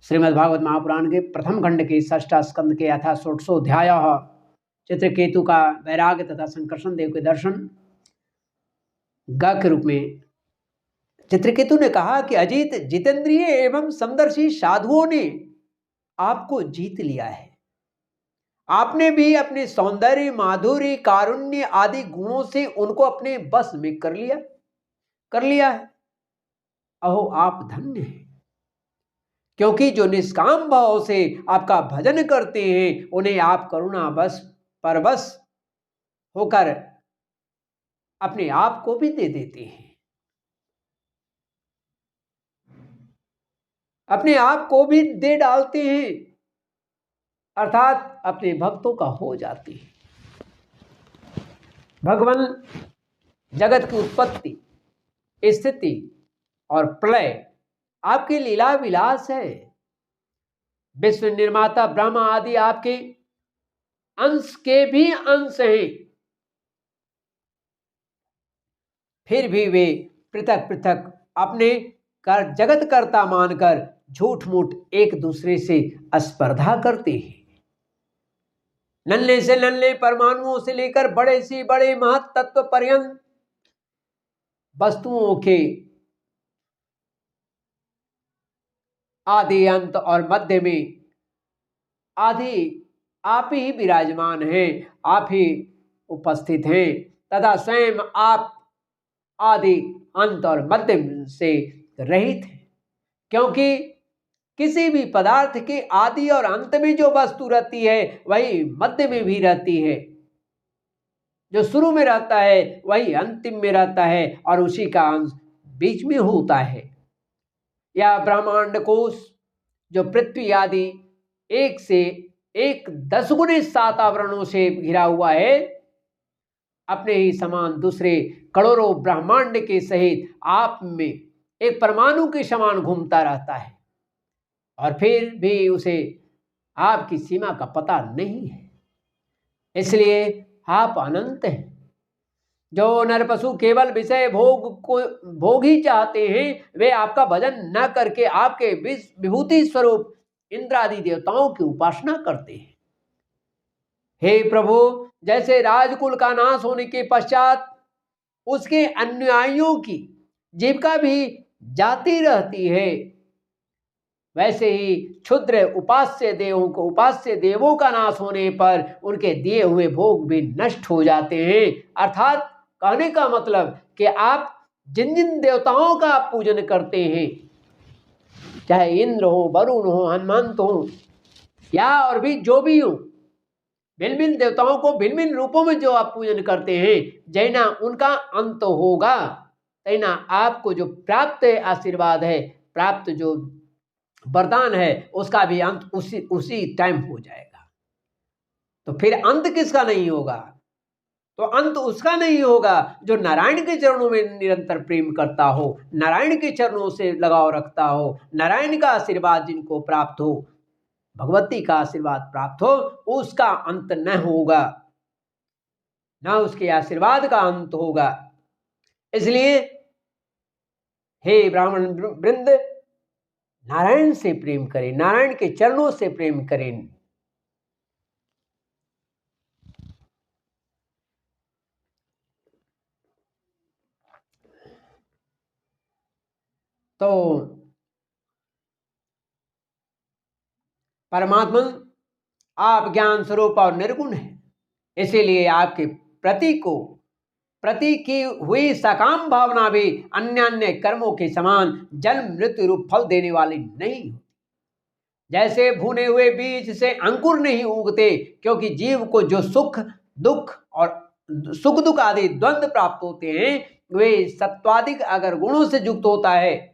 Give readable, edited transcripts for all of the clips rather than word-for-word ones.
श्रीमद् भागवत महापुराण के प्रथम खंड के षष्ठ स्कंद के अथा षोडशोऽध्याय चित्रकेतु का वैराग्य तथा संकर्षण देव के दर्शन ग के रूप में चित्रकेतु ने कहा कि अजीत, जितेंद्रिय एवं समदर्शी साधुओं ने आपको जीत लिया है। आपने भी अपने सौंदर्य, माधुर्य, कारुण्य आदि गुणों से उनको अपने बस में कर लिया है। अहो, आप धन्य हैं, क्योंकि जो निष्काम भाव से आपका भजन करते हैं उन्हें आप करुणा बस परवश होकर अपने आप को भी दे देते हैं, अपने आप को भी दे डालते हैं, अर्थात अपने भक्तों का हो जाते हैं। भगवान जगत की उत्पत्ति, स्थिति और प्रलय आपकी लीला विलास है। विश्व निर्माता ब्रह्मा आदि आपके अंश के भी अंश हैं, फिर भी वे पृथक पृथक अपने जगत कर्ता मानकर झूठ मूठ एक दूसरे से स्पर्धा करते हैं। नन्हे से नन्हे परमाणुओं से लेकर बड़े से बड़े महत तत्व पर्यंत वस्तुओं के आदि, अंत और मध्य में आदि आप ही विराजमान हैं, आप ही उपस्थित हैं तथा स्वयं आप आदि, अंत और मध्य से रहित हैं। क्योंकि किसी भी पदार्थ के आदि और अंत में जो वस्तु रहती है वही मध्य में भी रहती है, जो शुरू में रहता है वही अंतिम में रहता है और उसी का अंश बीच में होता है। यह ब्रह्मांड कोश जो पृथ्वी आदि एक से एक 10 गुने 7 आवरणों से घिरा हुआ है, अपने ही समान दूसरे करोड़ों ब्रह्मांड के सहित आप में एक परमाणु के समान घूमता रहता है और फिर भी उसे आपकी सीमा का पता नहीं है। इसलिए आप अनंत हैं। जो नर पशु केवल विषय भोग ही चाहते हैं वे आपका भजन न करके आपके विभूति स्वरूप इंद्रादि देवताओं की उपासना करते हैं। हे प्रभु, जैसे राजकुल का नाश होने के पश्चात उसके अनुयायियों की जीविका भी जाती रहती है, वैसे ही क्षुद्र उपास्य देवों का नाश होने पर उनके दिए हुए भोग भी नष्ट हो जाते हैं। अर्थात कहने का मतलब कि आप जिन जिन देवताओं का आप पूजन करते हैं, चाहे इंद्र हो, वरुण हो, हनुमंत हो या और भी जो भी हो, भिन्न भिन्न देवताओं को भिन्न भिन्न रूपों में जो आप पूजन करते हैं, जैना उनका अंत होगा तैना आपको जो प्राप्त आशीर्वाद है, प्राप्त जो वरदान है, उसका भी अंत उसी टाइम हो जाएगा। तो फिर अंत किसका नहीं होगा? तो अंत उसका नहीं होगा जो नारायण के चरणों में निरंतर प्रेम करता हो, नारायण के चरणों से लगाव रखता हो, नारायण का आशीर्वाद जिनको प्राप्त हो, भगवती का आशीर्वाद प्राप्त हो, उसका अंत न होगा, ना उसके आशीर्वाद का अंत होगा। इसलिए हे ब्राह्मण वृंद, नारायण से प्रेम करें, नारायण के चरणों से प्रेम करें। तो परमात्मा आप ज्ञान स्वरूप और निर्गुण है, इसीलिए आपके प्रति की हुई सकाम भावना भी अन्य अन्य कर्मों के समान जन्म मृत्यु रूप फल देने वाली नहीं होती। जैसे भुने हुए बीज से अंकुर नहीं उगते, क्योंकि जीव को जो सुख दुख आदि द्वंद्व प्राप्त होते हैं वे सत्वादिक अगर गुणों से युक्त होता है,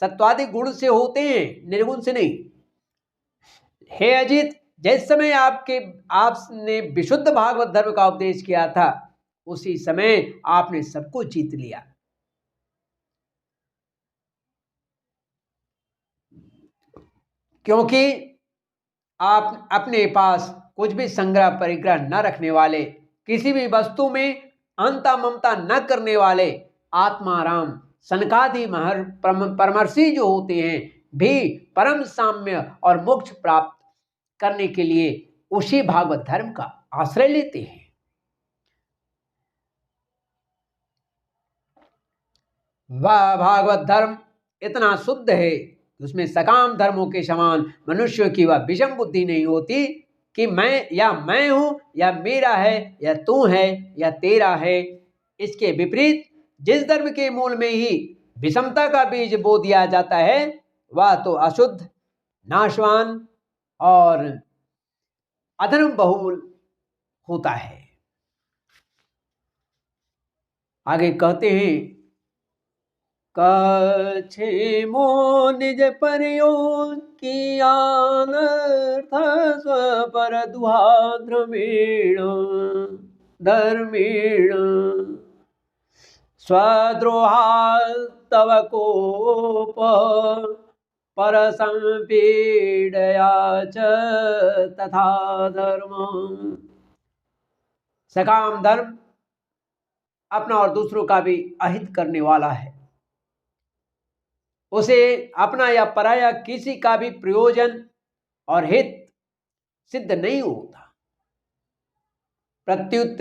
सत्वादिक गुण से होते हैं, निर्गुण से नहीं। हे अजित, जिस समय आपने विशुद्ध भागवत धर्म का उपदेश किया था उसी समय आपने सबको जीत लिया। क्योंकि आप अपने पास कुछ भी संग्रह परिग्रह न रखने वाले, किसी भी वस्तु में अंता ममता न करने वाले आत्माराम सनकादि परामर्शी जो होते हैं, भी परम साम्य और मोक्ष प्राप्त करने के लिए उसी भागवत धर्म का आश्रय लेते हैं। वह भागवत धर्म इतना शुद्ध है कि उसमें सकाम धर्मों के समान मनुष्यों की वह विषम बुद्धि नहीं होती कि मैं हूं या मेरा है या तू है या तेरा है। इसके विपरीत जिस धर्म के मूल में ही विषमता का बीज बो दिया जाता है वह तो अशुद्ध, नाशवान और अधर्म बहुल होता है। आगे कहते हैं, कछे मो निज परयो की अनर्थ स्वपर दुहा धर्मेण स्वद्रोहा तव कोप पर संपीडया च तथा धर्म। सकाम धर्म अपना और दूसरों का भी अहित करने वाला है। उसे अपना या पराया किसी का भी प्रयोजन और हित सिद्ध नहीं होता। प्रत्युत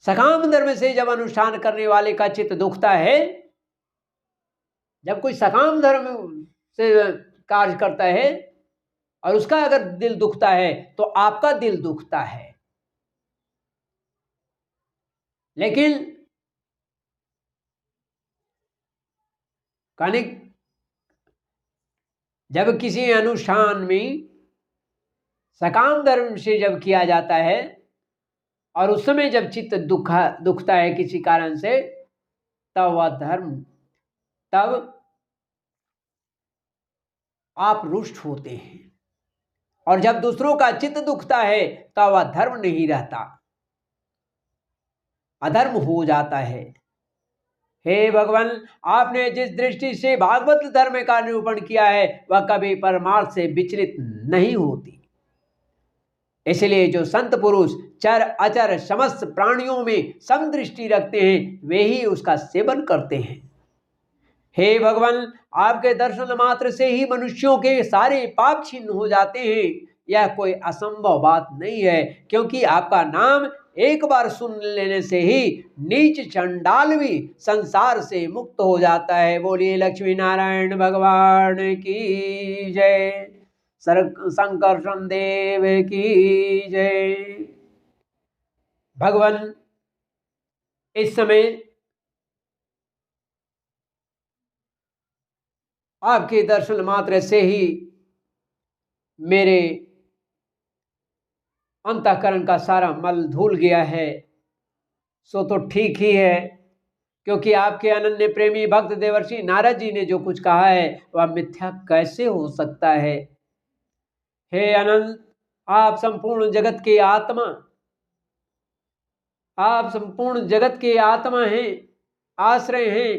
सकाम धर्म से जब अनुष्ठान करने वाले का चित्त दुखता है, जब कोई सकाम धर्म से कार्य करता है और उसका अगर दिल दुखता है तो आपका दिल दुखता है। लेकिन कनिक जब किसी अनुष्ठान में सकाम धर्म से जब किया जाता है और उस समय जब चित्त दुखता है किसी कारण से, तब वह धर्म, तब आप रुष्ट होते हैं। और जब दूसरों का चित्त दुखता है तब वह धर्म नहीं रहता, अधर्म हो जाता है। हे भगवान, आपने जिस दृष्टि से भागवत धर्म का निरूपण किया है वह कभी परमार्थ से विचलित नहीं होती। इसलिए जो संत पुरुष चर अचर समस्त प्राणियों में समदृष्टि रखते हैं वे ही उसका सेवन करते हैं। हे भगवान, आपके दर्शन मात्र से ही मनुष्यों के सारे पाप छिन्न हो जाते हैं। यह कोई असंभव बात नहीं है, क्योंकि आपका नाम एक बार सुन लेने से ही नीच चंडाल भी संसार से मुक्त हो जाता है। बोलिए लक्ष्मी नारायण भगवान की जय, संकर्षण देव की जय। भगवान इस समय आपके दर्शन मात्र से ही मेरे अंतःकरण का सारा मल धुल गया है। सो तो ठीक ही है, क्योंकि आपके अनन्य प्रेमी भक्त देवर्षि नारद जी ने जो कुछ कहा है वह मिथ्या कैसे हो सकता है। हे अनंत, आप संपूर्ण जगत के आत्मा, आप संपूर्ण जगत के आत्मा हैं, आश्रय हैं।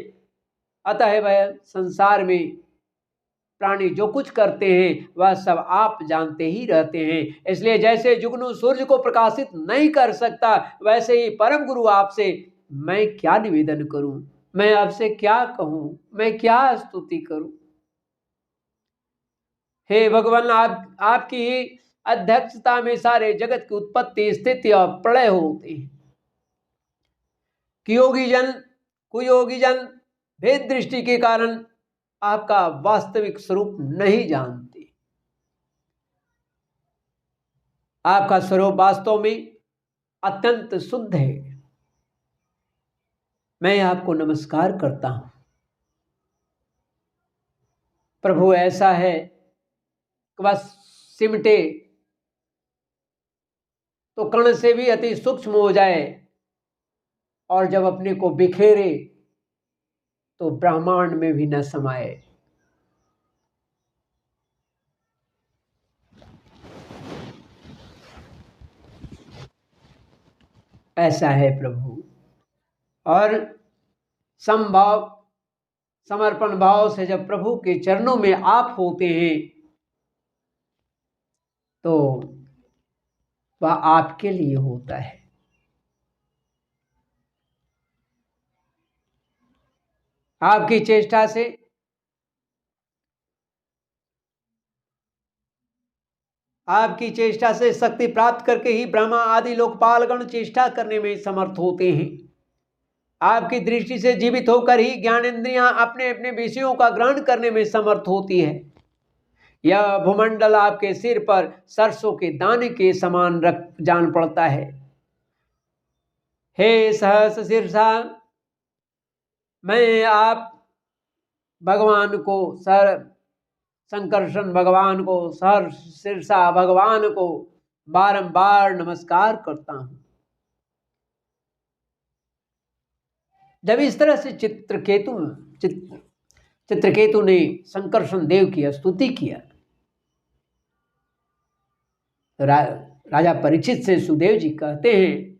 अतः वह संसार में प्राणी जो कुछ करते हैं वह सब आप जानते ही रहते हैं। इसलिए जैसे जुगनू सूर्य को प्रकाशित नहीं कर सकता, वैसे ही परम गुरु आपसे मैं क्या निवेदन करूं, मैं आपसे क्या कहूं, मैं क्या स्तुति करूं। हे भगवान, आपकी अध्यक्षता में सारे जगत की उत्पत्ति, स्थिति और प्रलय होते हैं। योगी जन कुयोगी जन भेद दृष्टि के कारण आपका वास्तविक स्वरूप नहीं जानते। आपका स्वरूप वास्तव में अत्यंत शुद्ध है। मैं आपको नमस्कार करता हूं। प्रभु ऐसा है कि बस सिमटे तो कण से भी अति सूक्ष्म हो जाए, और जब अपने को बिखेरे तो ब्रह्मांड में भी न समाये। ऐसा है प्रभु। और समभाव समर्पण भाव से जब प्रभु के चरणों में आप होते हैं तो वह आपके लिए होता है। आपकी चेष्टा से आपकी चेष्टा से शक्ति प्राप्त करके ही ब्रह्मा आदि लोकपालगण चेष्टा करने में समर्थ होते हैं। आपकी दृष्टि से जीवित होकर ही ज्ञानेंद्रियां अपने अपने विषयों का ग्रहण करने में समर्थ होती है। यह भूमंडल आपके सिर पर सरसों के दाने के समान रख जान पड़ता है। हे सहस शीर्षा, मैं आप भगवान को संकर्षण भगवान को, सहर्ष शीर्षा भगवान को बारंबार नमस्कार करता हूं। जब इस तरह से चित्रकेतु ने संकर्षण देव की स्तुति किया, राजा परीक्षित से सुदेव जी कहते हैं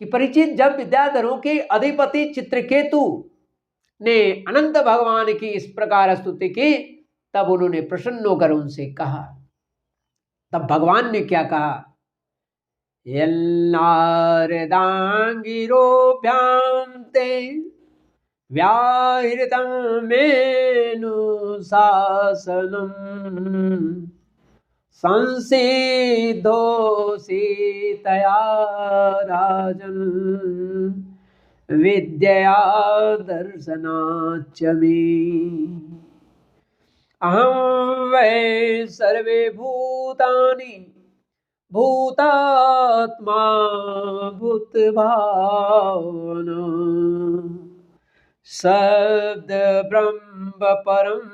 कि परीक्षित, जब विद्याधरों के अधिपति चित्रकेतु ने अनंत भगवान की इस प्रकार स्तुति की, तब उन्होंने प्रसन्न होकर उनसे कहा, तब भगवान ने क्या कहा, यल्नारदांगिरोभ्यां ते व्याहृतं मेनु शासनम् संसिद्धोऽसि तया राजन् विद्यया दर्शनाच्च मे। अहं वै सर्वे भूतानि भूतात्मा भूतभावना शब्द ब्रह्म परम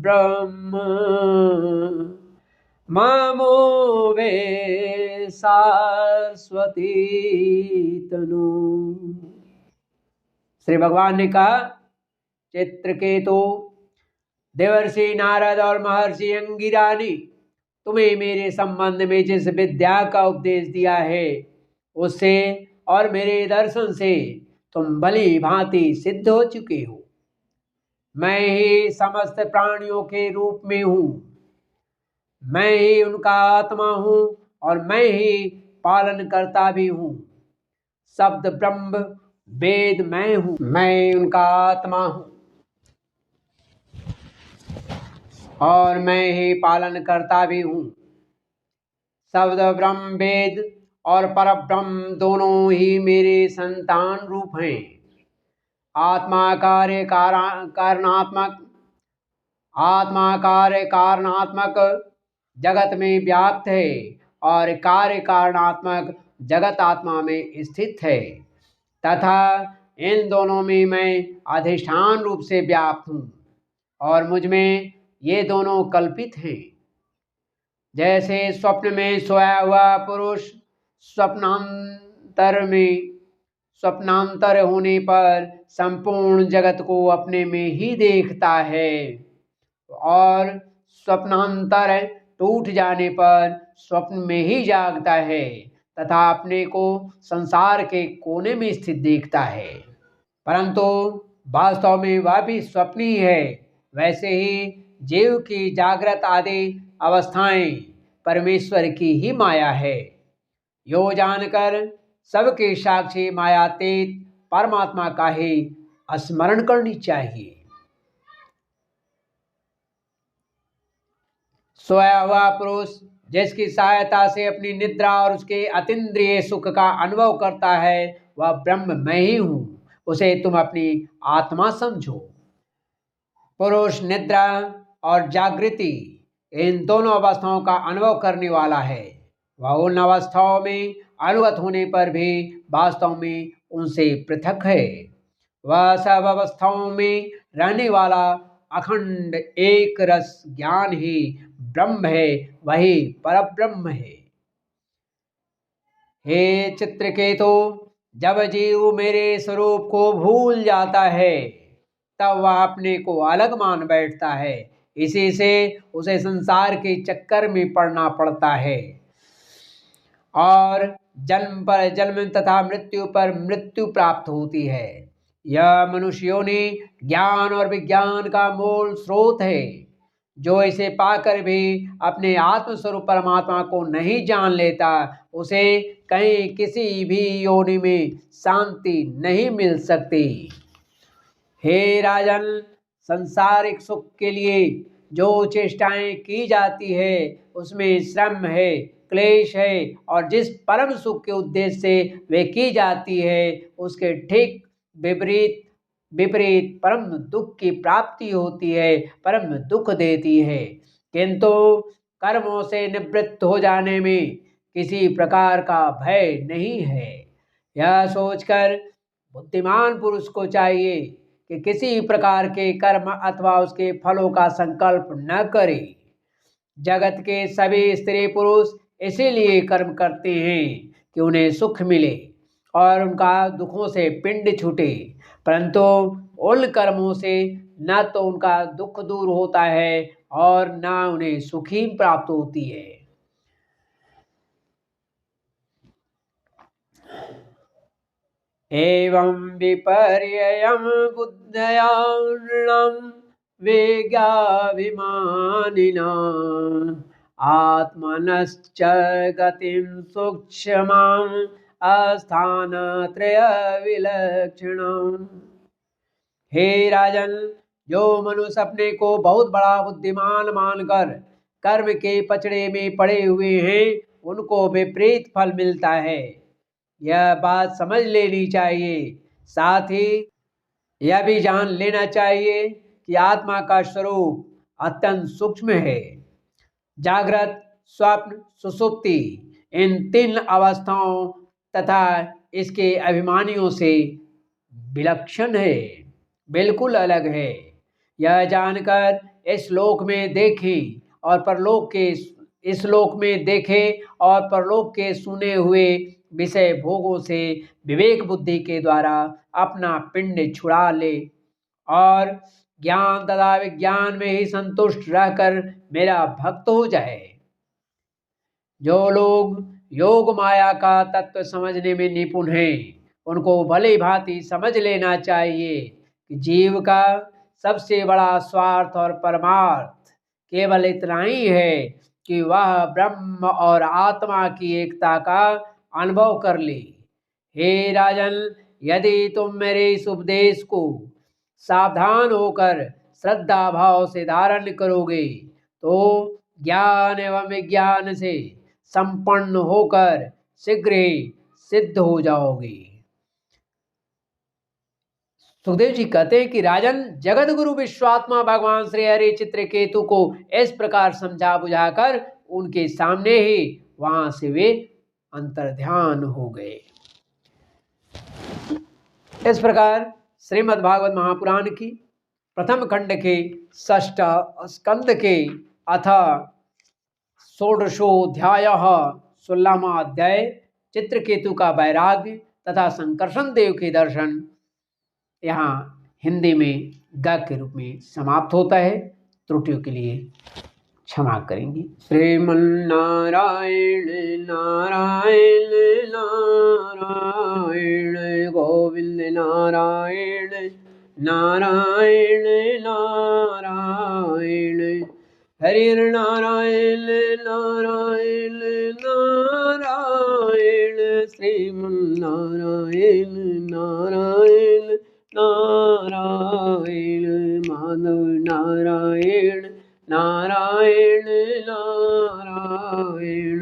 ब्रह्म मामो वे शाश्वती तनु। श्री भगवान ने कहा, चित्रकेतु, देवर्षि नारद और महर्षि अंगिरा ने तुम्हें मेरे संबंध में जिस विद्या का उपदेश दिया है, उससे और मेरे दर्शन से तुम भली भांति सिद्ध हो चुके हो। मैं ही समस्त प्राणियों के रूप में हूँ, मैं ही उनका आत्मा हूँ और मैं ही पालन करता भी हूँ। शब्द ब्रह्म वेद मैं हूँ, मैं उनका आत्मा हूँ और मैं ही पालन करता भी हूँ। शब्द ब्रह्म वेद और परब्रह्म दोनों ही मेरे संतान रूप हैं। आत्मा कार्य कारणात्मक जगत में व्याप्त है और कार्य कारणात्मक जगत आत्मा में स्थित है, तथा इन दोनों में मैं अधिष्ठान रूप से व्याप्त हूँ और मुझ में ये दोनों कल्पित हैं। जैसे स्वप्न में सोया हुआ पुरुष स्वप्नांतर होने पर संपूर्ण जगत को अपने में ही देखता है और स्वप्नांतर टूट जाने पर स्वप्न में ही जागता है तथा अपने को संसार के कोने में स्थित देखता है, परंतु वास्तव में वह भी स्वप्न ही है। वैसे ही जीव की जागृत आदि अवस्थाएं परमेश्वर की ही माया है। यो जानकर सबके साक्षी मायातीत परमात्मा का ही स्मरण करनी चाहिए। सोया हुआ पुरुष जिसकी सहायता से अपनी निद्रा और उसके अतीन्द्रिय सुख का अनुभव करता है, वह ब्रह्म मैं ही हूँ, उसे तुम अपनी आत्मा समझो। पुरुष निद्रा और जागृति इन दोनों अवस्थाओं का अनुभव करने वाला है। वह उन अवस्थाओं में अनुगत होने पर भी वास्तव में उनसे पृथक है। वह सब अवस्थाओं में रहने वाला अखंड एक रस ज्ञान ही ब्रह्म है, वही परब्रह्म है। हे चित्रकेतु, जब जीव मेरे स्वरूप को भूल जाता है तब वह अपने को अलग मान बैठता है। इसी से उसे संसार के चक्कर में पड़ना पड़ता है और जन्म पर जन्म तथा मृत्यु पर मृत्यु प्राप्त होती है। यह मनुष्यों ने ज्ञान और विज्ञान का मूल स्रोत है। जो इसे पाकर भी अपने आत्मस्वरूप परमात्मा को नहीं जान लेता, उसे कहीं किसी भी योनि में शांति नहीं मिल सकती। हे राजन, संसारिक सुख के लिए जो चेष्टाएं की जाती है उसमें श्रम है, क्लेश है, और जिस परम सुख के उद्देश्य से वे की जाती है उसके ठीक विपरीत विपरीत परम दुख की प्राप्ति होती है, परम दुख देती है। किंतु कर्मों से निवृत्त हो जाने में किसी प्रकार का भय नहीं है। यह सोचकर बुद्धिमान पुरुष को चाहिए कि किसी प्रकार के कर्म अथवा उसके फलों का संकल्प न करे। जगत के सभी स्त्री पुरुष इसीलिए कर्म करते हैं कि उन्हें सुख मिले और उनका दुखों से पिंड छूटे, परंतु उन कर्मों से न तो उनका दुख दूर होता है और न उन्हें सुखी प्राप्त होती है। एवं विपर्ययं बुद्धया नृणां वेगाभिमानिनाम् आत्मनश्च गतिं सूक्ष्माम् अस्थानत्रय विलक्षणम्। हे राजन, जो मनुष्य अपने को बहुत बड़ा बुद्धिमान मानकर कर्म के पचड़े में पड़े हुए हैं उनको विपरीत फल मिलता है, यह बात समझ लेनी चाहिए। साथ ही यह भी जान लेना चाहिए कि आत्मा का स्वरूप अत्यंत सूक्ष्म है। जागृत, स्वप्न, सुषुप्ति इन 3 अवस्थाओं तथा इसके अभिमानियों से विलक्षण है, बिल्कुल अलग है। यह जानकर इस लोक में देखें और परलोक के इस लोक में देखें और परलोक के सुने हुए विषय भोगों से विवेक बुद्धि के द्वारा अपना पिंड छुड़ा ले और ज्ञान तथा विज्ञान में ही संतुष्ट रहकर मेरा भक्त हो जाए। जो लोग योग माया का तत्व समझने में निपुण हैं उनको भली भांति समझ लेना चाहिए कि जीव का सबसे बड़ा स्वार्थ और परमार्थ केवल इतना ही है कि वह ब्रह्म और आत्मा की एकता का अनुभव कर ले। हे राजन, यदि तुम मेरे इस उपदेश को सावधान होकर श्रद्धा भाव से धारण करोगे तो ज्ञान एवं विज्ञान से संपन्न होकर शीघ्र ही सिद्ध हो जाओगे। सुखदेव जी कहते हैं कि राजन, जगत गुरु विश्वात्मा भगवान श्री हरि चित्रकेतु को इस प्रकार समझा बुझाकर उनके सामने ही वहां से वे अंतर्ध्यान हो गए। इस प्रकार श्रीमद् भागवत महापुराण की प्रथम खंड के 6ठ स्कंद के अथ 16ोऽध्याय 16वां अध्याय चित्रकेतु का वैराग्य तथा संकर्षण देव के दर्शन यहाँ हिंदी में ग के रूप में समाप्त होता है। त्रुटियों के लिए क्षमा करेंगे। श्रीमन्नारायण नारायण नारायण गोविंद नारायण नारायण नारायण हरि नारायण नारायण नारायण श्रीमन्नारायण नारायण नारायण माधव नारायण नारायण नारायण।